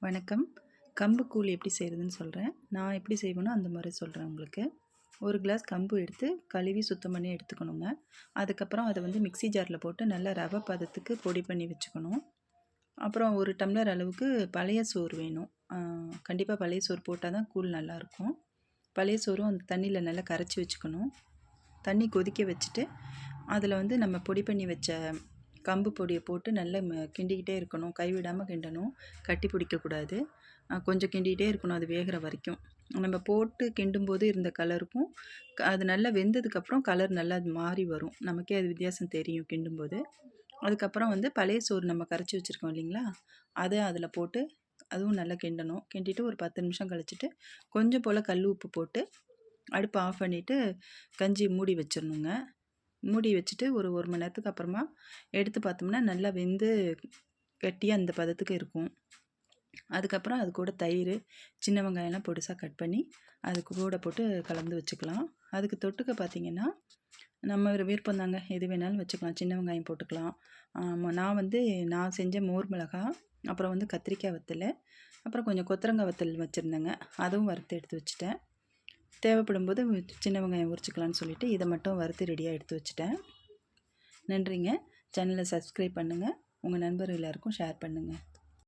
வணக்கம். கம்பு கூழ் எப்படி செய்கிறதுன்னு சொல்கிறேன். நான் எப்படி செய்வேனோ அந்த மாதிரி சொல்கிறேன் உங்களுக்கு. ஒரு கிளாஸ் கம்பு எடுத்து கழுவி சுத்தம் பண்ணி எடுத்துக்கணுங்க. அதுக்கப்புறம் அதை வந்து மிக்ஸி ஜாரில் போட்டு நல்லா ரவை பதத்துக்கு பொடி பண்ணி வச்சுக்கணும். அப்புறம் ஒரு டம்ளர் அளவுக்கு பழைய சோறு வேணும். கண்டிப்பாக பழைய சோறு போட்டால் தான் கூழ் நல்லாயிருக்கும். பழைய சோறும் அந்த தண்ணியில் நல்லா கரைச்சி வச்சுக்கணும். தண்ணி கொதிக்க வச்சுட்டு அதில் வந்து நம்ம பொடி பண்ணி வச்ச கம்பு பொடியை போட்டு நல்லா கிண்டிக்கிட்டே இருக்கணும். கைவிடாமல் கிண்டணும். கட்டி பிடிக்கக்கூடாது. கொஞ்சம் கிண்டிகிட்டே இருக்கணும் அது வேகிற வரைக்கும். நம்ம போட்டு கிண்டும்போது இருந்த கலருக்கும் அது நல்லா வெந்ததுக்கப்புறம் கலர் நல்லா அது மாறி வரும். நமக்கே அது வித்தியாசம் தெரியும் கிண்டும்போது. அதுக்கப்புறம் வந்து பழைய சோறு நம்ம கரைச்சி வச்சுருக்கோம் இல்லைங்களா, அதை அதில் போட்டு அதுவும் நல்லா கிண்டணும். கிண்டிட்டு ஒரு 10 நிமிஷம் கழிச்சிட்டு கொஞ்சம் போல் கல் உப்பு போட்டு அடுப்பை ஆஃப் பண்ணிவிட்டு கஞ்சி மூடி வச்சிடணுங்க. மூடி வச்சுட்டு ஒரு மணி நேரத்துக்கு அப்புறமா எடுத்து பார்த்தோம்னா நல்லா வெந்து கட்டியாக அந்த பதத்துக்கு இருக்கும். அதுக்கப்புறம் அது கூட தயிர், சின்ன வெங்காயம்லாம் பொடிசாக கட் பண்ணி அதுக்கு கூட போட்டு கலந்து வச்சுக்கலாம். அதுக்கு தொட்டுக்க பார்த்திங்கன்னா நம்ம விருப்பம் தாங்க, எது வேணாலும் வச்சுக்கலாம். சின்ன வெங்காயம் போட்டுக்கலாம். நான் செஞ்ச மோர் மிளகா, அப்புறம் வந்து கத்திரிக்காய் வத்தல், அப்புறம் கொஞ்சம் கொத்தரங்காய் வத்தல் வச்சுருந்தேங்க. அதுவும் வறுத்து எடுத்து வச்சுட்டேன். தேவைப்படும் போது சின்ன வெங்காயம் உரிச்சிக்கலான்னு சொல்லிவிட்டு இதை மட்டும் வறுத்து ரெடியாக எடுத்து வச்சுட்டேன். நன்றிங்க. சேனலை சப்ஸ்கிரைப் பண்ணுங்கள். உங்கள் நண்பர்கள் எல்லாருக்கும் ஷேர் பண்ணுங்கள்.